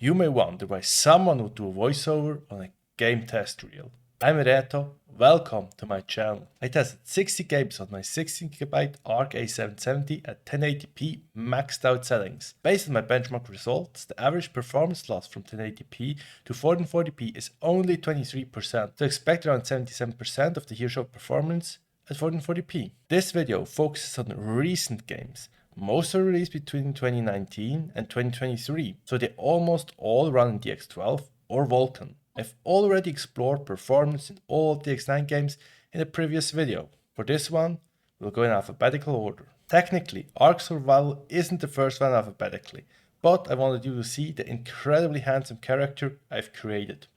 You may wonder why someone would do a voiceover on a game test reel. I'm Reto, welcome to my channel. I tested 60 games on my 16GB Arc A770 at 1080p maxed out settings. Based on my benchmark results, the average performance loss from 1080p to 1440p is only 23%, so expect around 77% of the here showed performance at 1440p. This video focuses on recent games. Most are released between 2019 and 2023, so they almost all run in DX12 or Vulkan. I've already explored performance in all of the DX9 games in a previous video. For this one, we'll go in alphabetical order. Technically, Ark Survival isn't the first one alphabetically, but I wanted you to see the incredibly handsome character I've created.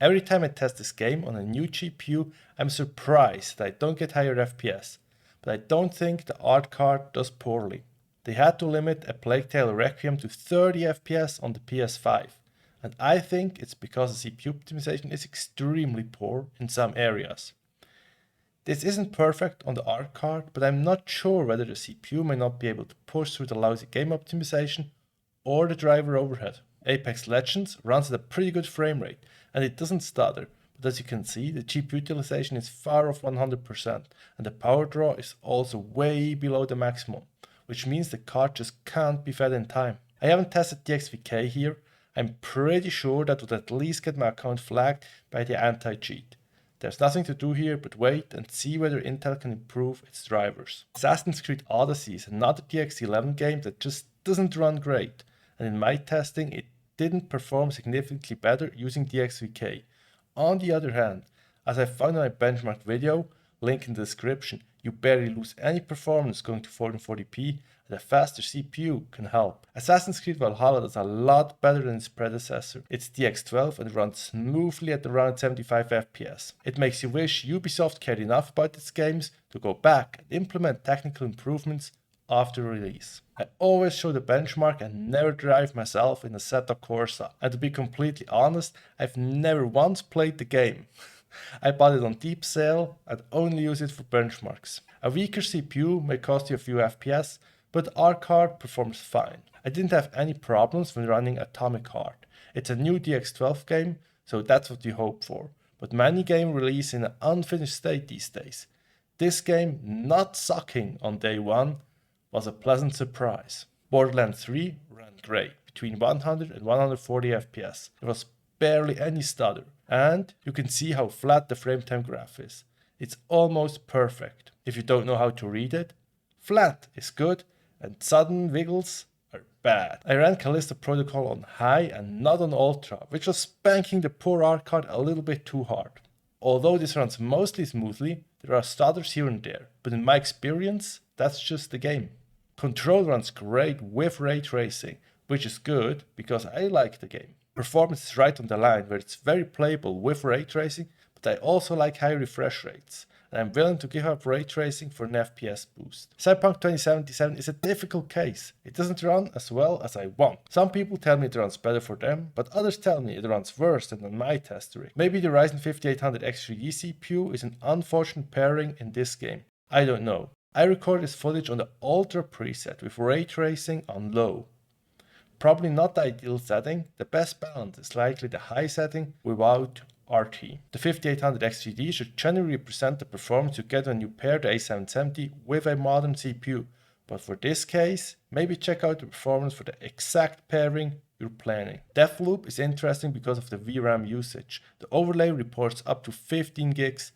Every time I test this game on a new GPU, I'm surprised that I don't get higher FPS. But I don't think the art card does poorly. They had to limit A Plague Tale Requiem to 30 FPS on the PS5, and I think it's because the CPU optimization is extremely poor in some areas. This isn't perfect on the art card, but I'm not sure whether the CPU may not be able to push through the lousy game optimization or the driver overhead. Apex Legends runs at a pretty good frame rate, and it doesn't stutter. But as you can see, the GPU utilization is far off 100%, and the power draw is also way below the maximum, which means the card just can't be fed in time. I haven't tested DXVK here. I'm pretty sure that would at least get my account flagged by the anti-cheat. There's nothing to do here but wait and see whether Intel can improve its drivers. Assassin's Creed Odyssey is another DX11 game that just doesn't run great, and in my testing it didn't perform significantly better using DXVK. On the other hand, as I found in my benchmark video, link in the description, you barely lose any performance going to 1440p, and a faster CPU can help. Assassin's Creed Valhalla does a lot better than its predecessor. It's DX12 and runs smoothly at around 75 FPS. It makes you wish Ubisoft cared enough about its games to go back and implement technical improvements after release. I always show the benchmark and never drive myself in Assetto Corsa, and to be completely honest, I've never once played the game. I bought it on deep sale and only use it for benchmarks. A weaker CPU may cost you a few FPS, but our card performs fine. I didn't have any problems when running Atomic Heart. It's a new DX12 game, so that's what you hope for, but many games release in an unfinished state these days. This game not sucking on day one was a pleasant surprise. Borderlands 3 ran great, between 100 and 140 FPS. There was barely any stutter, and you can see how flat the frame time graph is. It's almost perfect. If you don't know how to read it, flat is good and sudden wiggles are bad. I ran Callisto Protocol on high and not on ultra, which was spanking the poor art card a little bit too hard. Although this runs mostly smoothly, there are stutters here and there, but in my experience, that's just the game. Control runs great with ray tracing, which is good because I like the game. Performance is right on the line where it's very playable with ray tracing, but I also like high refresh rates, and I'm willing to give up ray tracing for an FPS boost. Cyberpunk 2077 is a difficult case. It doesn't run as well as I want. Some people tell me it runs better for them, but others tell me it runs worse than on my test rig. Maybe the Ryzen 5800X3D CPU is an unfortunate pairing in this game. I don't know. I recorded this footage on the Ultra preset with ray tracing on low. Probably not the ideal setting. The best balance is likely the high setting without RT. The 5800X3D should generally represent the performance you get when you pair the A770 with a modern CPU, but for this case, maybe check out the performance for the exact pairing you're planning. Deathloop is interesting because of the VRAM usage. The overlay reports up to 15 gigs.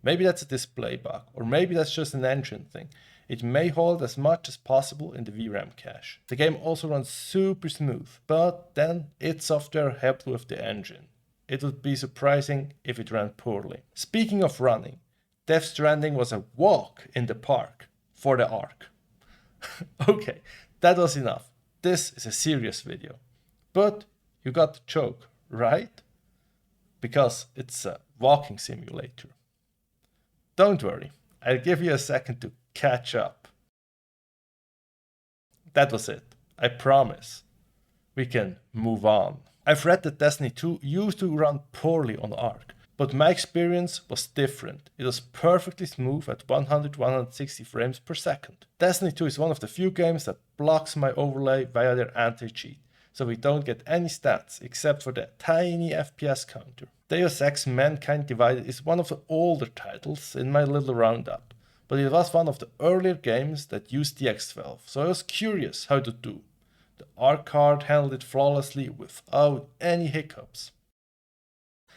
Maybe that's a display bug, or maybe that's just an engine thing. It may hold as much as possible in the VRAM cache. The game also runs super smooth, but then its software helped with the engine. It would be surprising if it ran poorly. Speaking of running, Death Stranding was a walk in the park for the Ark. Okay, that was enough. This is a serious video. But you got the joke, right? Because it's a walking simulator. Don't worry, I'll give you a second to catch up. That was it, I promise. We can move on. I've read that Destiny 2 used to run poorly on Ark, but my experience was different. It was perfectly smooth at 100-160 frames per second. Destiny 2 is one of the few games that blocks my overlay via their anti-cheat, so we don't get any stats except for the tiny FPS counter. Deus Ex Mankind Divided is one of the older titles in my little roundup, but it was one of the earlier games that used DX12, so I was curious how to do. The Arc card handled it flawlessly without any hiccups.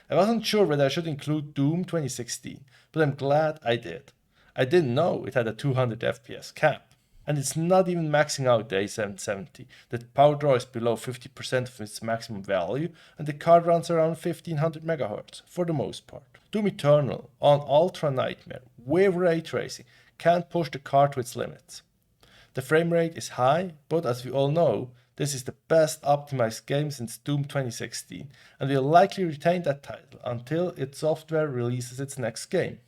I wasn't sure whether I should include Doom 2016, but I'm glad I did. I didn't know it had a 200 FPS cap. And it's not even maxing out the A770. The power draw is below 50% of its maximum value, and the card runs around 1500 MHz for the most part. Doom Eternal on Ultra Nightmare with ray tracing can't push the card to its limits. The frame rate is high, but as we all know, this is the best optimized game since Doom 2016, and will likely retain that title until its software releases its next game.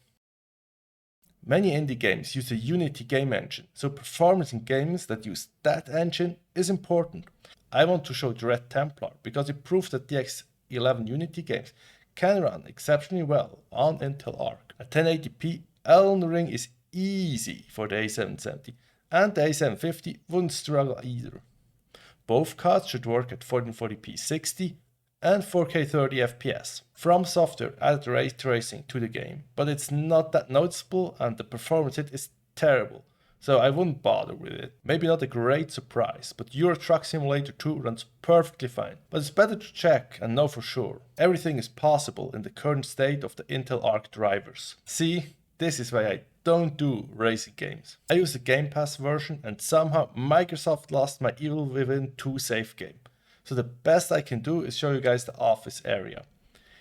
Many indie games use a Unity game engine, so performance in games that use that engine is important. I want to show the Red Templar because it proves that DX11 Unity games can run exceptionally well on Intel Arc. At 1080p, Elden Ring is easy for the A770, and the A750 wouldn't struggle either. Both cards should work at 1440p 60 and 4K 30 FPS. From Software added ray tracing to the game, but it's not that noticeable and the performance hit is terrible, so I wouldn't bother with it. Maybe not a great surprise, but Euro Truck Simulator 2 runs perfectly fine, but it's better to check and know for sure. Everything is possible in the current state of the Intel Arc drivers. See, this is why I don't do racing games. I use the Game Pass version and somehow Microsoft lost my Evil Within 2 save game. So the best I can do is show you guys the office area.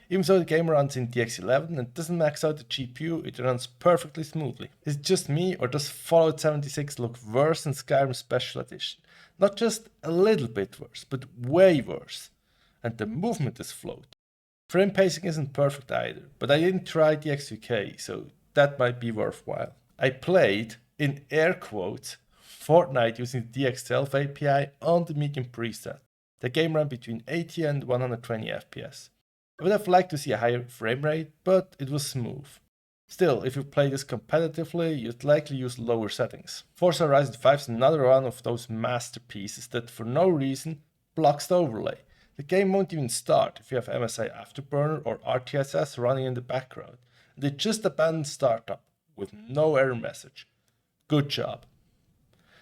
Even though the game runs in DX11 and doesn't max out the GPU, it runs perfectly smoothly. Is it just me, or does Fallout 76 look worse than Skyrim Special Edition? Not just a little bit worse, but way worse. And the movement is flowed. Frame pacing isn't perfect either, but I didn't try DXVK, so that might be worthwhile. I played, in air quotes, Fortnite using the DX12 API on the medium preset. The game ran between 80 and 120 FPS. I would have liked to see a higher frame rate, but it was smooth. Still, if you play this competitively, you'd likely use lower settings. Forza Horizon 5 is another one of those masterpieces that for no reason blocks the overlay. The game won't even start if you have MSI Afterburner or RTSS running in the background, and it just abandons startup with no error message. Good job.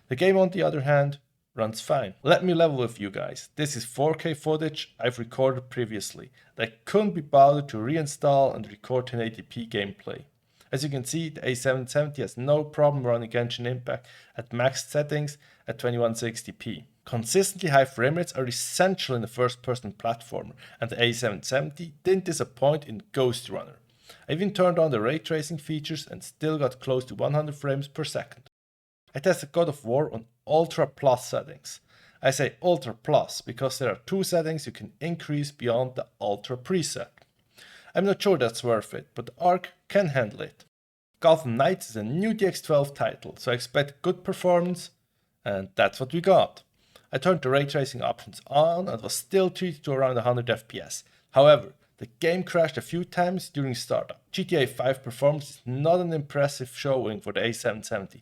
The game, on the other hand, runs fine. Let me level with you guys. This is 4K footage I've recorded previously that I couldn't be bothered to reinstall and record 1080p gameplay. As you can see, the A770 has no problem running Genshin Impact at maxed settings at 2160p. Consistently high frame rates are essential in a first-person platformer, and the A770 didn't disappoint in Ghostrunner. I even turned on the ray tracing features and still got close to 100 frames per second. I tested God of War on Ultra Plus settings. I say Ultra Plus because there are two settings you can increase beyond the Ultra preset. I'm not sure that's worth it, but the Ark can handle it. Gotham Knights is a new DX12 title, so I expect good performance, and that's what we got. I turned the ray tracing options on and was still treated to around 100 FPS. However, the game crashed a few times during startup. GTA 5 performance is not an impressive showing for the A770.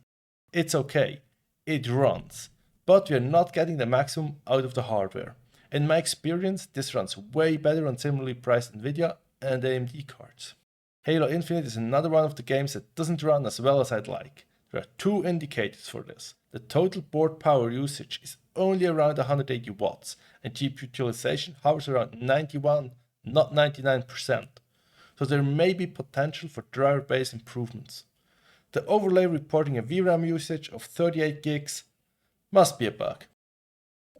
It's okay, it runs, but we are not getting the maximum out of the hardware. In my experience, this runs way better on similarly priced Nvidia and AMD cards. Halo Infinite is another one of the games that doesn't run as well as I'd like. There are two indicators for this. The total board power usage is only around 180 watts, and GPU utilization hovers around 91, not 99%. So there may be potential for driver-based improvements. The overlay reporting a VRAM usage of 38 gigs must be a bug.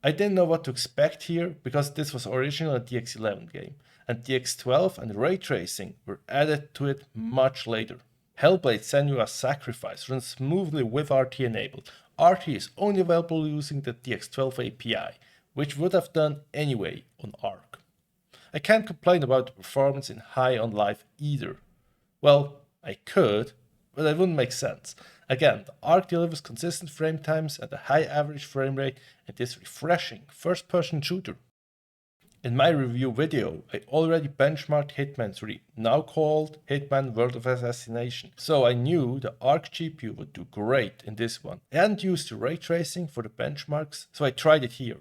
I didn't know what to expect here because this was originally a DX11 game, and DX12 and ray tracing were added to it much later. Hellblade Senua's Sacrifice runs smoothly with RT enabled. RT is only available using the DX12 API, which would have done anyway on Arc. I can't complain about the performance in High on Life either. Well, I could, but that wouldn't make sense. Again, the Arc delivers consistent frame times and a high average frame rate in this refreshing first-person shooter. In my review video, I already benchmarked Hitman 3, now called Hitman World of Assassination, so I knew the Arc GPU would do great in this one. I hadn't used the ray tracing for the benchmarks, so I tried it here.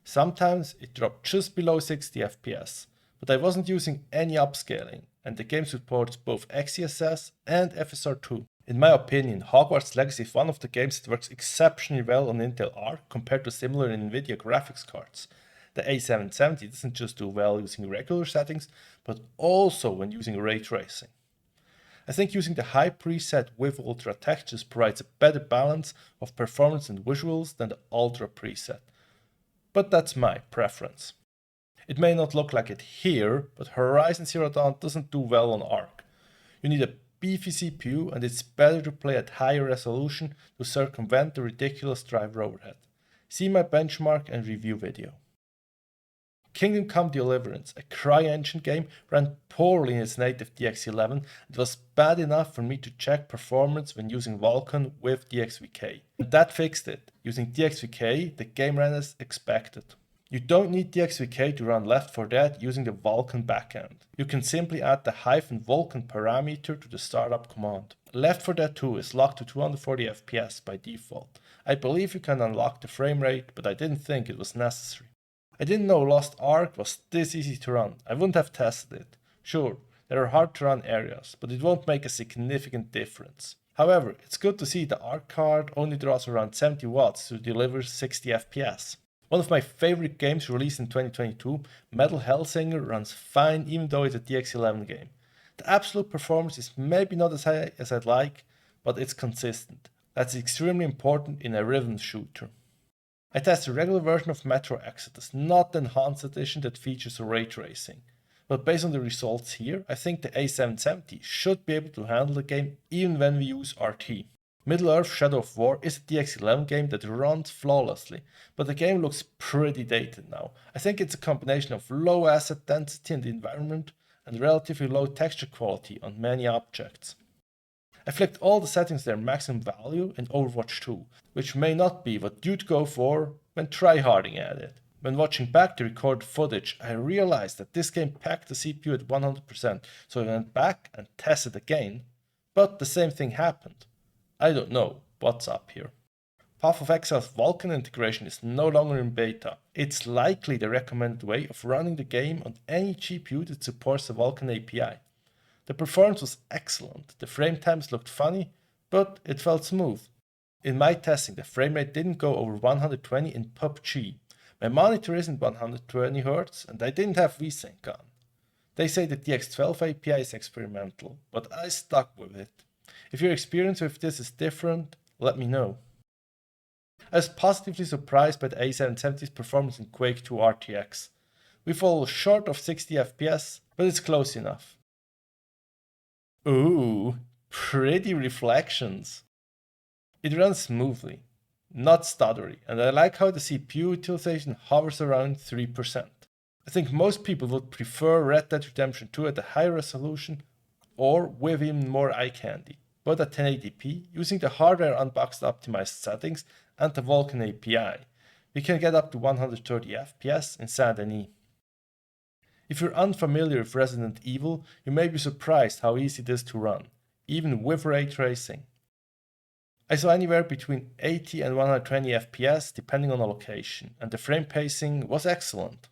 Sometimes it dropped just below 60 FPS, but I wasn't using any upscaling, and the game supports both XeSS and FSR2. In my opinion, Hogwarts Legacy is one of the games that works exceptionally well on Intel Arc compared to similar Nvidia graphics cards. The A770 doesn't just do well using regular settings, but also when using ray tracing. I think using the high preset with ultra textures provides a better balance of performance and visuals than the ultra preset. But that's my preference. It may not look like it here, but Horizon Zero Dawn doesn't do well on Arc. You need a beefy CPU, and it's better to play at higher resolution to circumvent the ridiculous driver overhead. See my benchmark and review video. Kingdom Come Deliverance, a CryEngine game, ran poorly in its native DX11 and was bad enough for me to check performance when using Vulkan with DXVK. And that fixed it. Using DXVK, the game ran as expected. You don't need DXVK to run Left 4 Dead using the Vulkan backend. You can simply add the -Vulkan parameter to the startup command. Left 4 Dead 2 is locked to 240 FPS by default. I believe you can unlock the frame rate, but I didn't think it was necessary. I didn't know Lost Ark was this easy to run. I wouldn't have tested it. Sure, there are hard to run areas, but it won't make a significant difference. However, it's good to see the Arc card only draws around 70 watts to deliver 60 FPS. One of my favorite games released in 2022, Metal Hellsinger, runs fine even though it's a DX11 game. The absolute performance is maybe not as high as I'd like, but it's consistent. That's extremely important in a rhythm shooter. I tested a regular version of Metro Exodus, not the enhanced edition that features ray tracing. But based on the results here, I think the A770 should be able to handle the game even when we use RT. Middle-earth Shadow of War is a DX11 game that runs flawlessly, but the game looks pretty dated now. I think it's a combination of low asset density in the environment and relatively low texture quality on many objects. I flicked all the settings to their maximum value in Overwatch 2, which may not be what you'd go for when tryharding at it. When watching back the recorded footage, I realized that this game packed the CPU at 100%, so I went back and tested again, but the same thing happened. I don't know what's up here. Path of Exile's Vulkan integration is no longer in beta. It's likely the recommended way of running the game on any GPU that supports the Vulkan API. The performance was excellent, the frame times looked funny, but it felt smooth. In my testing, the frame rate didn't go over 120 in PUBG. My monitor isn't 120Hz and I didn't have VSync on. They say the DX12 API is experimental, but I stuck with it. If your experience with this is different, let me know. I was positively surprised by the A770's performance in Quake 2 RTX. We fall short of 60 FPS, but it's close enough. Ooh, pretty reflections. It runs smoothly, not stuttery, and I like how the CPU utilization hovers around 3%. I think most people would prefer Red Dead Redemption 2 at a high resolution or with even more eye candy, but at 1080p, using the hardware unboxed optimized settings and the Vulkan API, we can get up to 130 FPS in Saint Denis. If you're unfamiliar with Resident Evil, you may be surprised how easy it is to run, even with ray tracing. I saw anywhere between 80 and 120 FPS depending on the location, and the frame pacing was excellent.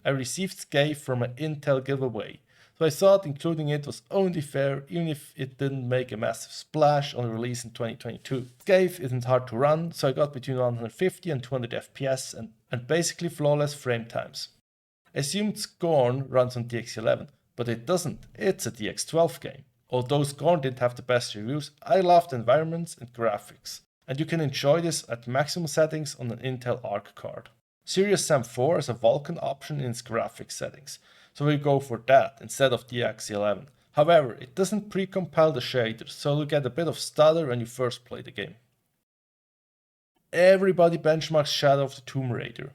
I received Scave from an Intel giveaway, so I thought including it was only fair even if it didn't make a massive splash on release in 2022. Scave isn't hard to run, so I got between 150 and 200 FPS and basically flawless frame times. I assumed Scorn runs on DX11, but it doesn't, it's a DX12 game. Although Scorn didn't have the best reviews, I loved the environments and graphics, and you can enjoy this at maximum settings on an Intel Arc card. Serious Sam 4 has a Vulkan option in its graphics settings, so we go for that instead of DX11. However, it doesn't pre-compile the shaders, so you'll get a bit of stutter when you first play the game. Everybody benchmarks Shadow of the Tomb Raider,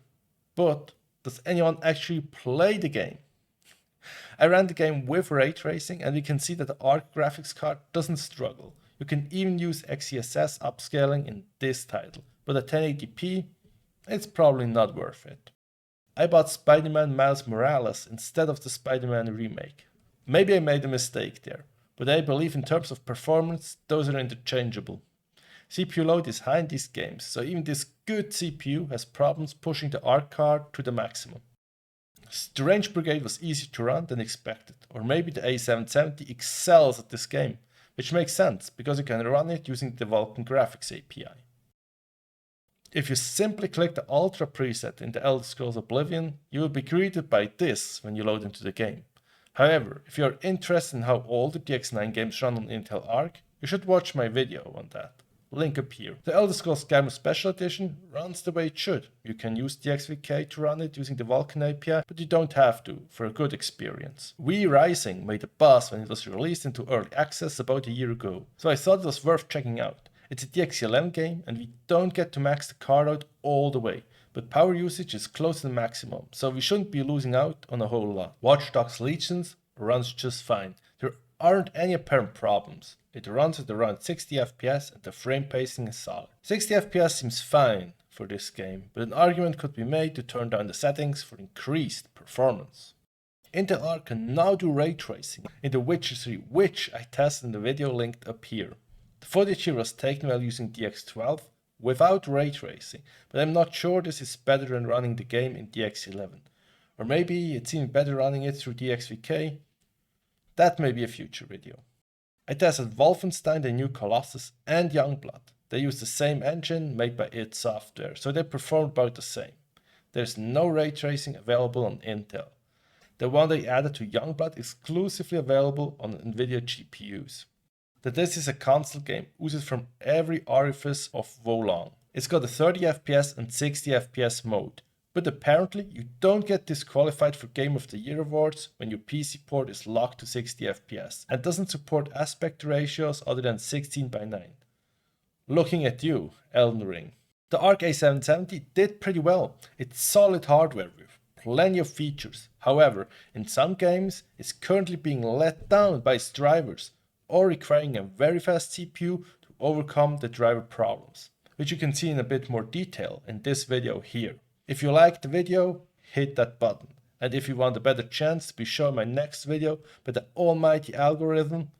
but does anyone actually play the game? I ran the game with ray tracing and we can see that the Arc graphics card doesn't struggle. You can even use XeSS upscaling in this title, but at 1080p, it's probably not worth it. I bought Spider-Man Miles Morales instead of the Spider-Man remake. Maybe I made a mistake there, but I believe in terms of performance, those are interchangeable. CPU load is high in these games, so even this good CPU has problems pushing the Arc card to the maximum. Strange Brigade was easier to run than expected, or maybe the A770 excels at this game, which makes sense because you can run it using the Vulkan Graphics API. If you simply click the Ultra preset in the Elder Scrolls Oblivion, you will be greeted by this when you load into the game. However, if you are interested in how all the DX9 games run on Intel Arc, you should watch my video on that. Link up here. The Elder Scrolls Skyrim Special Edition runs the way it should. You can use DXVK to run it using the Vulkan API, but you don't have to for a good experience. Ryzen made a buzz when it was released into early access about a year ago, so I thought it was worth checking out. It's a DX11 game and we don't get to max the card out all the way, but power usage is close to the maximum, so we shouldn't be losing out on a whole lot. Watchdogs Legion runs just fine. There aren't any apparent problems. It runs at around 60 FPS and the frame pacing is solid. 60 FPS seems fine for this game, but an argument could be made to turn down the settings for increased performance. Intel Arc can now do ray tracing in The Witcher 3, which I tested in the video linked up here. The footage here was taken while using DX12 without ray tracing, but I'm not sure this is better than running the game in DX11. Or maybe it's even better running it through DXVK. That may be a future video. I tested Wolfenstein, the new Colossus, and Youngblood. They use the same engine made by id Software, so they perform about the same. There's no ray tracing available on Intel. The one they added to Youngblood is exclusively available on NVIDIA GPUs. That this is a console game oozes from every orifice of Wolong. It's got a 30 FPS and 60 FPS mode, but apparently you don't get disqualified for Game of the Year awards when your PC port is locked to 60 FPS and doesn't support aspect ratios other than 16:9. Looking at you, Elden Ring. The Arc A770 did pretty well. It's solid hardware with plenty of features. However, in some games, it's currently being let down by its drivers, or requiring a very fast CPU to overcome the driver problems, which you can see in a bit more detail in this video here. If you liked the video, hit that button. And if you want a better chance to be shown my next video by the almighty algorithm,